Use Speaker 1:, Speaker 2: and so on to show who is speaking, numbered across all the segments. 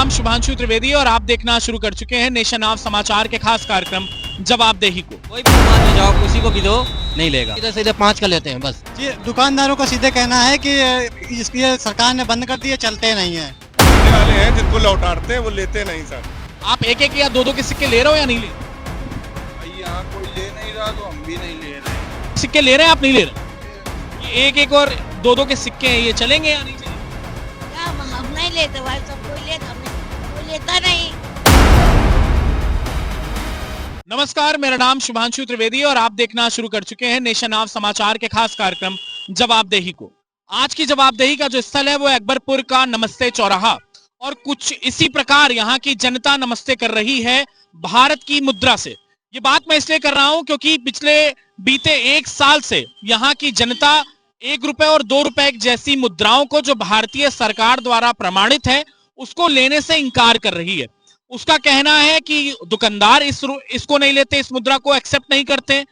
Speaker 1: नाम शुभांशु त्रिवेदी और आप देखना शुरू कर चुके हैं नेशन नाउ समाचार के खास कार्यक्रम जवाबदेही को।
Speaker 2: कोई भी दुकान में जाओ, किसी को भी दो, नहीं लेगा। सीधे सीधे 5 का लेते हैं बस।
Speaker 3: जी, दुकानदारों का सीधे कहना है कि इसकी सरकार ने बंद कर दिए, चलते नहीं है।
Speaker 4: वाले हैं जिनको लौटाते हैं वो लेते नहीं सर।
Speaker 1: आप एक एक या दो दो के सिक्के ले रहे हो या नहीं ले रहे?
Speaker 4: भाई यहाँ कोई ले नहीं रहा तो हम भी नहीं ले रहे।
Speaker 1: सिक्के ले रहे हैं आप नहीं ले रहे? ये एक एक और दो दो के सिक्के हैं, ये चलेंगे या नहीं चलेंगे?
Speaker 5: क्या हम नहीं लेते भाई, सब कोई लेता नहीं, कोई लेता नहीं।
Speaker 1: नमस्कार, मेरा नाम शुभांशु त्रिवेदी और आप देखना शुरू कर चुके हैं नेशन नाउ समाचार के खास कार्यक्रम जवाबदेही को। आज की जवाबदेही का जो स्थल है वो अकबरपुर का नमस्ते चौराहा और कुछ इसी प्रकार यहाँ की जनता नमस्ते कर रही है भारत की मुद्रा से। ये बात मैं इसलिए कर रहा हूं क्योंकि पिछले बीते 1 साल से यहाँ की जनता 1 रुपए और 2 रुपए जैसी मुद्राओं को जो भारतीय सरकार द्वारा प्रमाणित है उसको लेने से इनकार कर रही है। उसका कहना है कि दुकानदार इसको नहीं लेते, इस मुद्रा को एक्सेप्ट नहीं करते,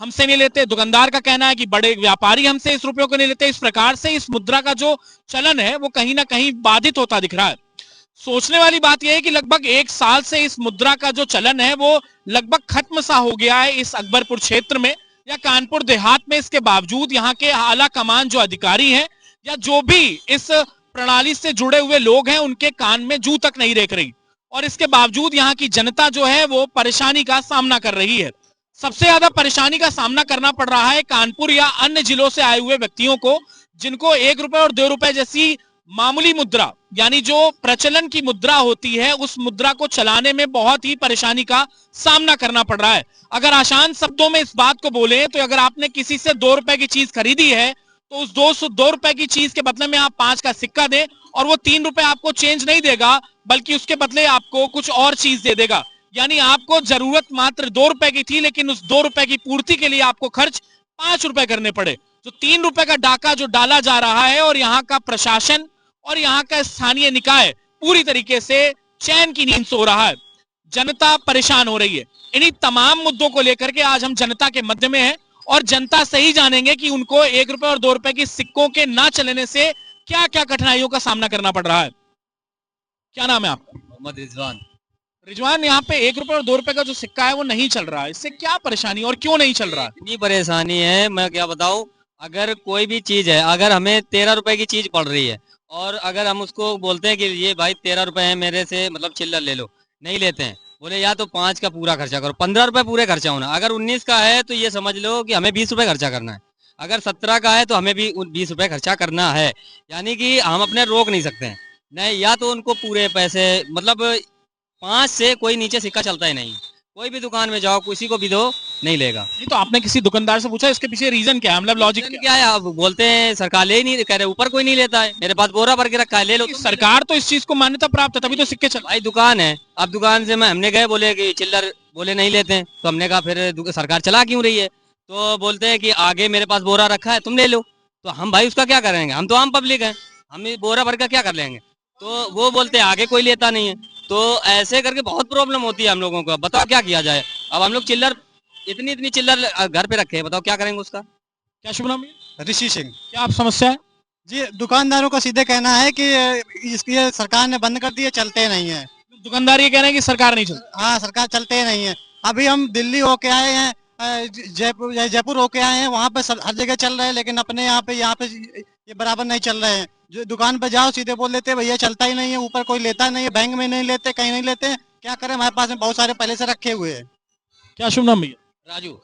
Speaker 1: हमसे नहीं लेते। दुकानदार का कहना है कि बड़े व्यापारी हमसे इस रुपयों को नहीं लेते। इस प्रकार से इस मुद्रा का जो चलन है वो कहीं ना कहीं बाधित होता दिख रहा है। सोचने वाली बात यह है कि लगभग 1 साल से इस मुद्रा का जो चलन है वो लगभग खत्म सा हो गया है इस अकबरपुर क्षेत्र में या कानपुर देहात में। इसके बावजूद यहाँ के आला कमान जो अधिकारी हैं या जो भी इस प्रणाली से जुड़े हुए लोग हैं उनके कान में जू तक नहीं रेख रही और इसके बावजूद यहाँ की जनता जो है वो परेशानी का सामना कर रही है। सबसे ज्यादा परेशानी का सामना करना पड़ रहा है कानपुर या अन्य जिलों से आए हुए व्यक्तियों को जिनको 1 रुपए और 2 रुपए जैसी मामूली मुद्रा यानी जो प्रचलन की मुद्रा होती है उस मुद्रा को चलाने में बहुत ही परेशानी का सामना करना पड़ रहा है। अगर आसान शब्दों में इस बात को बोले तो अगर आपने किसी से 2 रुपए की चीज खरीदी है तो उस 2 रुपए की चीज के बदले में आप 5 का सिक्का दें और वो 3 रुपए आपको चेंज नहीं देगा बल्कि उसके बदले आपको कुछ और चीज दे देगा। यानी आपको जरूरत मात्र 2 रुपए की थी लेकिन उस 2 रुपए की पूर्ति के लिए आपको खर्च 5 रुपए करने पड़े। तो 3 रुपए का डाका जो डाला जा रहा है और यहाँ का प्रशासन और यहाँ का स्थानीय निकाय पूरी तरीके से चैन की नींद सो रहा है। जनता परेशान हो रही है। इन्हीं तमाम मुद्दों को लेकर के आज हम जनता के मध्य में हैं और जनता से ही जानेंगे कि उनको 1 रुपए और 2 रुपए की सिक्कों के ना चलने से क्या क्या कठिनाइयों का सामना करना पड़ रहा है। क्या नाम है आपका?
Speaker 2: मोहम्मद रिजवान।
Speaker 1: रिजवान, यहाँ पे 1 रुपए और 2 रुपए का जो सिक्का है वो नहीं चल रहा है, इससे क्या परेशानी और क्यों नहीं चल रहा है?
Speaker 2: इतनी परेशानी है, मैं क्या बताऊं। अगर कोई भी चीज है, अगर हमें 13 रुपए की चीज पड़ रही है और अगर हम उसको बोलते हैं कि ये भाई 13 रुपए है मेरे से, मतलब चिल्लर ले लो, नहीं लेते हैं। बोले या तो 5 का पूरा खर्चा करो, 15 रुपए पूरे खर्चा होना। अगर 19 का है तो ये समझ लो कि हमें 20 रुपए खर्चा करना है। अगर 17 का है तो हमें भी 20 रुपए खर्चा करना है। यानी कि हम अपने रोक नहीं सकते हैं। नहीं, या तो उनको पूरे पैसे, मतलब 5 से कोई नीचे सिक्का चलता ही नहीं। कोई भी दुकान में जाओ, किसी को भी दो, नहीं लेगा।
Speaker 1: नहीं तो आपने किसी दुकानदार से पूछा इसके पीछे रीजन क्या है, मतलब लॉजिक
Speaker 2: क्या है? आप बोलते हैं सरकार ले ही नहीं, कह रहे ऊपर कोई नहीं लेता है। मेरे पास बोरा भर के रखा है, ले लो।
Speaker 1: सरकार तो इस चीज को मान्यता प्राप्त है तभी तो सिक्के चल।
Speaker 2: भाई दुकान है, अब दुकान से हमने गए, बोले कि चिल्लर, बोले नहीं लेते हैं। तो हमने कहा फिर सरकार चला क्यों रही है? तो बोलते हैं कि आगे मेरे पास बोरा रखा है, तुम ले लो। तो हम भाई उसका क्या करेंगे? हम तो आम पब्लिक है, हम बोरा भर का क्या कर लेंगे? तो वो बोलते हैं आगे कोई लेता नहीं है। तो ऐसे करके बहुत प्रॉब्लम होती है हम लोगों को। बताओ क्या किया जाए? अब हम लोग चिल्लर, इतनी चिल्लर घर पे रखे हैं, बताओ क्या करेंगे उसका?
Speaker 1: क्या शुभ नाम है?
Speaker 3: ऋषि सिंह।
Speaker 1: क्या आप समस्या है?
Speaker 3: जी, दुकानदारों का सीधे कहना है कि इसकी सरकार ने बंद कर दिए, चलते नहीं है।
Speaker 1: दुकानदार ये कह रहे हैं कि सरकार नहीं चलती।
Speaker 3: हाँ, सरकार चलते नहीं है। अभी हम दिल्ली होके आए हैं, जयपुर होके आए हैं, वहाँ पे हर जगह चल रहे हैं लेकिन अपने यहाँ पे ये बराबर नहीं चल रहे हैं। जो दुकान पे जाओ सीधे बोल देते हैं भैया चलता ही नहीं है, ऊपर कोई लेता नहीं है, बैंक में नहीं लेते, कहीं नहीं लेते। क्या करें, हमारे पास में बहुत सारे पहले से रखे हुए हैं।
Speaker 1: क्या शुभ नाम भैया?
Speaker 2: राजू।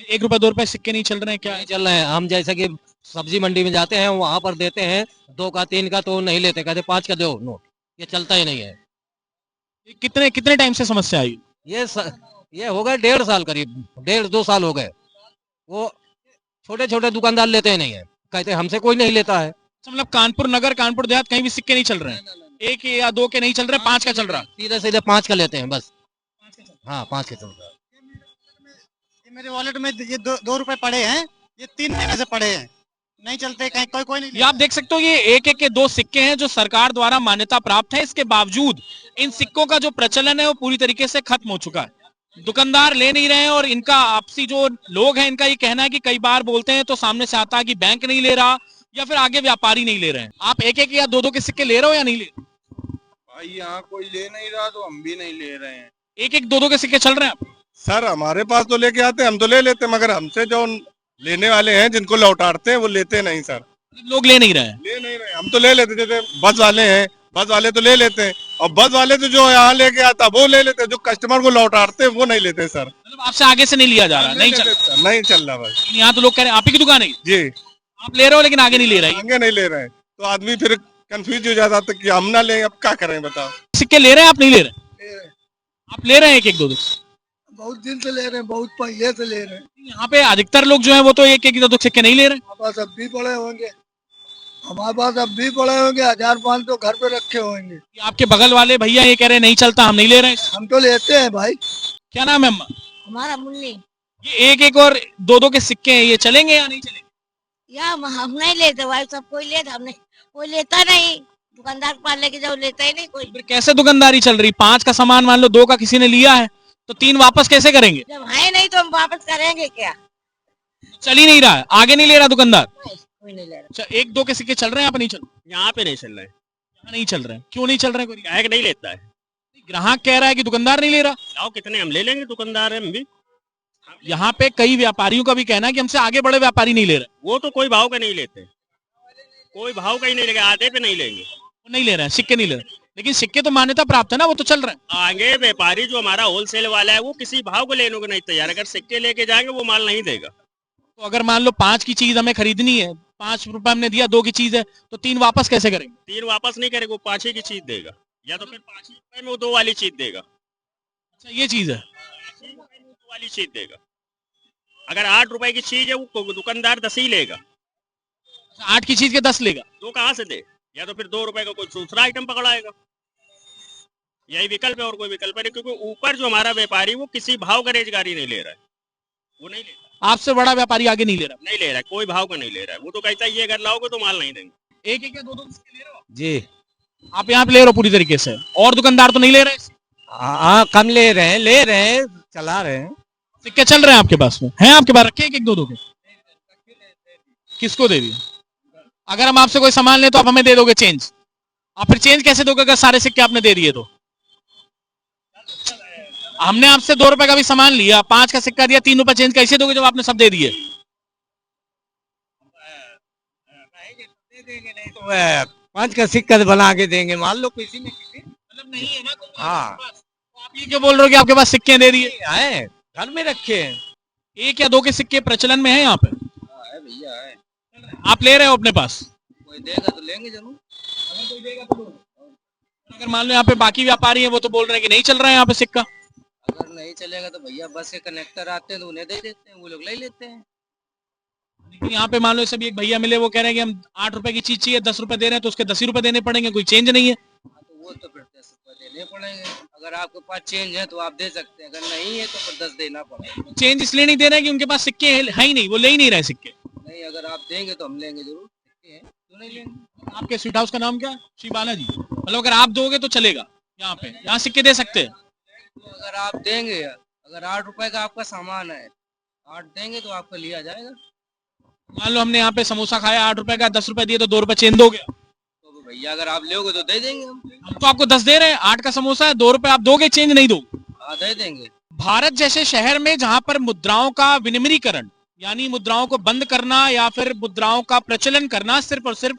Speaker 1: 1 रुपए 2 रुपए सिक्के नहीं चल रहे हैं क्या?
Speaker 6: नहीं चल रहे हैं। हम जैसे कि सब्जी मंडी में जाते हैं, वहां पर देते हैं 2 का 3 का तो नहीं लेते, कहते 5 का दो नोट। ये चलता ही नहीं है।
Speaker 1: कितने टाइम से समस्या आई?
Speaker 6: ये हो गए 1.5 साल, करीब 1.5-2 साल हो गए। वो छोटे छोटे दुकानदार लेते ही नहीं है, कहते हमसे कोई नहीं लेता है।
Speaker 1: मतलब कानपुर नगर, कानपुर देहात कहीं भी सिक्के नहीं चल रहे हैं? 1 या 2 के नहीं चल रहे, 5 का चल रहा?
Speaker 6: सीधे सीधे 5 का लेते हैं बस। हाँ, 5 का चल रहा है।
Speaker 3: मेरे वॉलेट में ये 2 रुपए पड़े हैं, ये 3 महीने से पड़े हैं, नहीं चलते, कहीं कोई नहीं।
Speaker 1: ये आप देख सकते हो, ये 1 के 2 सिक्के हैं जो सरकार द्वारा मान्यता प्राप्त है। इसके बावजूद इन सिक्कों का जो प्रचलन है वो पूरी तरीके से खत्म हो चुका है। दुकानदार ले नहीं रहे हैं और इनका आपसी जो लोग हैं इनका ये कहना है कि कई बार बोलते हैं तो सामने से आता है कि बैंक नहीं ले रहा या फिर आगे व्यापारी नहीं ले रहे हैं। आप 1 या 2 के सिक्के ले रहे हो या नहीं ले रहे?
Speaker 4: भाई यहाँ कोई ले नहीं रहा तो हम भी नहीं ले रहे हैं।
Speaker 1: एक एक दो दो के सिक्के चल रहे हैं आप?
Speaker 7: सर हमारे पास तो लेके आते हैं, हम तो ले लेते हैं, मगर हमसे जो लेने वाले हैं जिनको लौटाते हैं वो लेते नहीं सर।
Speaker 1: लोग ले नहीं रहे हैं।
Speaker 7: ले नहीं रहे, हम तो ले लेते, जैसे बस वाले हैं, बस वाले तो ले लेते हैं, और बस वाले तो जो यहाँ लेके आता वो ले लेते हैं, जो कस्टमर को लौटाते हैं वो नहीं लेते सर।
Speaker 1: मतलब आपसे आगे से नहीं लिया जा रहा, नहीं चल
Speaker 7: लेते सर, नहीं चल रहा भाई।
Speaker 1: यहाँ तो लोग कह रहे हैं आप ही की दुकान है ये?
Speaker 7: जी
Speaker 1: आप ले रहे हो लेकिन आगे नहीं ले रहे हैं।
Speaker 7: आगे नहीं ले रहे हैं तो आदमी फिर कंफ्यूज हो जाता था कि हम ना लें, अब क्या करें बताओ।
Speaker 1: सिक्के ले रहे हैं आप नहीं ले रहे? आप ले रहे हैं एक एक दो दो?
Speaker 8: बहुत दिन से ले रहे हैं, बहुत पहले से ले रहे हैं।
Speaker 1: यहाँ पे अधिकतर लोग जो है वो तो एक एक दो दो सिक्के नहीं ले रहे हैं।
Speaker 8: हमारे पास अब भी पड़े होंगे, हमारे पास अब भी पड़े होंगे, 1500 घर पे रखे होंगे।
Speaker 1: आपके बगल वाले भैया ये कह रहे हैं नहीं चलता, हम नहीं ले रहे हैं।
Speaker 8: हम तो लेते हैं भाई।
Speaker 1: क्या नाम है अम्मा?
Speaker 5: हमारा मुन्नी।
Speaker 1: ये एक एक और दो दो के सिक्के हैं, ये चलेंगे या नहीं चलेंगे?
Speaker 5: या हम नहीं लेते भाई, सब कोई लेता, हमने कोई लेता नहीं। दुकानदार के पास लेके जाओ, लेता ही नहीं कोई।
Speaker 1: फिर कैसे दुकानदारी चल रही? 5 का सामान मान लो 2 का किसी ने लिया है तो 3 वापस कैसे करेंगे?
Speaker 5: जब है नहीं तो हम वापस करेंगे क्या?
Speaker 1: चल ही नहीं रहा है, आगे नहीं ले रहा दुकानदार।
Speaker 5: नहीं, कोई नहीं ले रहा।
Speaker 1: अच्छा, एक दो के सिक्के चल रहे हैं, आप नहीं चल रहे?
Speaker 9: यहाँ पे नहीं चल रहा है।
Speaker 1: यहाँ नहीं चल रहे हैं, क्यों नहीं चल रहे हैं? कोई
Speaker 9: ग्राहक नहीं लेता है।
Speaker 1: ग्राहक कह रहा है कि दुकानदार नहीं ले रहा।
Speaker 9: लाओ कितने हम ले लेंगे, दुकानदार हम भी।
Speaker 1: यहाँ पे कई व्यापारियों का भी कहना है कि हमसे आगे बड़े व्यापारी नहीं ले रहे।
Speaker 9: वो तो कोई भाव का नहीं लेते, कोई भाव का ही नहीं लेंगे, आधे पे नहीं लेंगे।
Speaker 1: वो नहीं ले रहे हैं, सिक्के नहीं ले रहे, लेकिन सिक्के तो मान्यता प्राप्त है ना, वो तो चल रहे हैं।
Speaker 9: आगे व्यापारी जो हमारा होलसेल वाला है वो किसी भाव को लेने को नहीं तैयार। अगर सिक्के लेके जाएंगे वो माल नहीं देगा।
Speaker 1: तो अगर मान लो 5 की चीज हमें खरीदनी है, 5 रुपए हमने दिया, 2 की चीज है, तो 3 वापस कैसे करेंगे?
Speaker 9: 3 वापस नहीं करेगा, वो 5 ही की चीज देगा, या तो फिर 5 रुपए में वो 2 वाली चीज देगा।
Speaker 1: अच्छा, ये चीज है।
Speaker 9: 5 रुपए में 2 वाली चीज देगा। अगर 8 रुपए की चीज है वो दुकानदार 10 ही लेगा।
Speaker 1: 8 की चीज के 10 लेगा।
Speaker 9: 2 कहाँ से दे? या तो फिर 2 रुपए का कोई दूसरा आइटम पकड़ाएगा। यही विकल्प है और कोई विकल्प नहीं, क्योंकि ऊपर जो हमारा व्यापारी वो किसी भाव का रोजगारी नहीं ले रहा है, वो नहीं लेता।
Speaker 1: आपसे बड़ा व्यापारी आगे नहीं ले रहा?
Speaker 9: नहीं ले रहा है, कोई भाव का नहीं ले रहा है। वो तो कहता है ये अगर लाओगे तो माल नहीं देंगे।
Speaker 1: एक एक या दो दो सिक्के ले रहे हो
Speaker 6: जी
Speaker 1: आप? यहाँ पे ले रहे हो पूरी तरीके से, और दुकानदार तो नहीं ले रहे?
Speaker 6: हाँ कम ले रहे हैं, चला रहे हैं।
Speaker 1: सिक्के चल रहे हैं आपके पास में? हैं आपके पास रखे एक एक दो दो के? किसको दे दिए? अगर हम आपसे कोई सामान ले तो आप हमें दे दोगे चेंज? आप फिर चेंज कैसे दोगे अगर सारे सिक्के आपने दे दिए तो? हमने आपसे 2 रुपए का भी सामान लिया, 5 का सिक्का दिया, 3 रुपए चेंज कैसे दोगे जब आपने सब दे दिए?
Speaker 6: नहीं तो 5 का सिक्का बना के देंगे, मान लो किसी ने
Speaker 1: मतलब नहीं है ना।
Speaker 6: हाँ
Speaker 1: तो आप ये क्यों बोल रहे हो कि आपके पास सिक्के दे दिए?
Speaker 6: है, घर में रखे हैं।
Speaker 1: 1 या 2 के सिक्के प्रचलन में है यहाँ पे?
Speaker 8: भैया है,
Speaker 1: आप ले रहे हो अपने पास?
Speaker 8: कोई देगा तो लेंगे जरूर।
Speaker 1: अगर कोई देगा तो लो। अगर मान लो यहाँ पे बाकी व्यापारी हैं वो तो बोल रहे हैं कि नहीं चल रहा है यहाँ पे सिक्का।
Speaker 8: अगर नहीं चलेगा तो भैया बस के कनेक्टर आते हैं तो उन्हें दे देते हैं, वो लोग ले लेते हैं।
Speaker 1: लेकिन यहाँ पे मान लो सभी एक भैया मिले, वो कह रहे हैं कि हम 8 रुपए की चीज चाहिए, 10 रुपए दे रहे हैं, तो उसके 10 ही रुपए देने पड़ेंगे, कोई चेंज नहीं है।
Speaker 8: तो वो तो फिर 10 रुपए देने पड़ेंगे। अगर आपके पास चेंज है तो आप दे सकते हैं, अगर नहीं है तो फिर 10 देना पड़ेगा।
Speaker 1: चेंज इसलिए नहीं दे रहे हैं कि उनके पास सिक्के है ही नहीं, वो ले ही नहीं रहे सिक्के।
Speaker 8: नहीं, अगर आप देंगे तो हम लेंगे जरूर, सिक्के हैं क्यों नहीं लेंगे।
Speaker 1: आपके स्वीट हाउस का नाम क्या है? श्री बालाजी। मतलब अगर आप दोगे तो चलेगा यहाँ पे, यहाँ सिक्के दे सकते हैं।
Speaker 8: तो अगर आप देंगे, अगर 8 रुपए का आपका सामान है, 8 देंगे तो आपका लिया जाएगा।
Speaker 1: मान लो हमने यहाँ पे समोसा खाया 8 रुपए का, 10 रुपए दिए तो 2 रुपए चेंज दोगे?
Speaker 8: तो भैया अगर आप लोगे तो दे देंगे हम
Speaker 1: तो आपको 10 दे रहे हैं, 8 का समोसा है, 2 रुपए आप दोगे, चेंज नहीं दोगे?
Speaker 8: हाँ दे देंगे।
Speaker 1: भारत जैसे शहर में जहां पर मुद्राओं का विनिमयीकरण यानी मुद्राओं को बंद करना या फिर मुद्राओं का प्रचलन करना सिर्फ और सिर्फ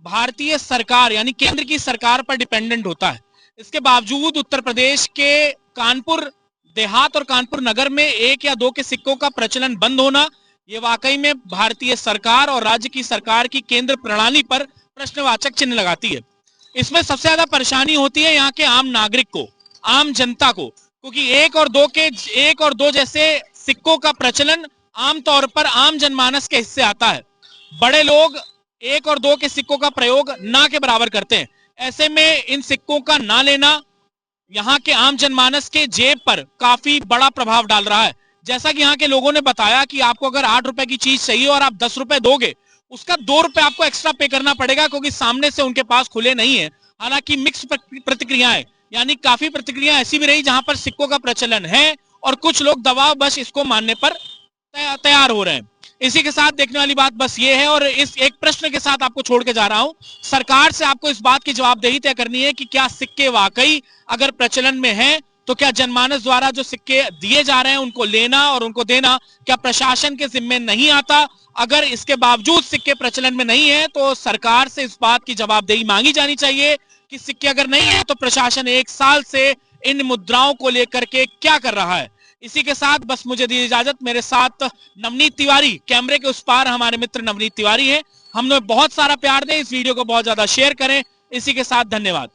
Speaker 1: भारतीय सरकार यानी केंद्र की सरकार पर डिपेंडेंट होता है, इसके बावजूद उत्तर प्रदेश के कानपुर देहात और कानपुर नगर में 1 या 2 के सिक्कों का प्रचलन बंद होना, ये वाकई में भारतीय सरकार और राज्य की सरकार की केंद्र प्रणाली पर प्रश्नवाचक चिन्ह लगाती है। इसमें सबसे ज्यादा परेशानी होती है यहाँ के आम नागरिक को, आम जनता को, क्योंकि 1 और 2 जैसे सिक्कों का प्रचलन आमतौर पर आम जनमानस के हिस्से आता है। बड़े लोग 1 और 2 के सिक्कों का प्रयोग ना के बराबर करते हैं। ऐसे में इन सिक्कों का ना लेना यहाँ के आम जनमानस के जेब पर काफी बड़ा प्रभाव डाल रहा है। जैसा कि यहाँ के लोगों ने बताया कि आपको अगर 8 रुपए की चीज चाहिए और आप 10 रुपए दोगे, उसका 2 रुपए आपको एक्स्ट्रा पे करना पड़ेगा, क्योंकि सामने से उनके पास खुले नहीं है। हालांकि मिक्स प्रतिक्रियाएं यानी काफी प्रतिक्रिया ऐसी भी रही जहां पर सिक्कों का प्रचलन है और कुछ लोग दबाव बस इसको मानने पर तैयार हो रहे हैं। इसी के साथ देखने वाली बात बस ये है, और इस एक प्रश्न के साथ आपको छोड़ के जा रहा हूं। सरकार से आपको इस बात की जवाबदेही तय करनी है कि क्या सिक्के वाकई अगर प्रचलन में हैं तो क्या जनमानस द्वारा जो सिक्के दिए जा रहे हैं उनको लेना और उनको देना क्या प्रशासन के जिम्मे नहीं आता? अगर इसके बावजूद सिक्के प्रचलन में नहीं है तो सरकार से इस बात की जवाबदेही मांगी जानी चाहिए कि सिक्के अगर नहीं है तो प्रशासन 1 साल से इन मुद्राओं को लेकर के क्या कर रहा है। इसी के साथ बस मुझे दी इजाजत। मेरे साथ नवनीत तिवारी, कैमरे के उस पार हमारे मित्र नवनीत तिवारी हैं। हमने बहुत सारा प्यार दें, इस वीडियो को बहुत ज्यादा शेयर करें। इसी के साथ धन्यवाद।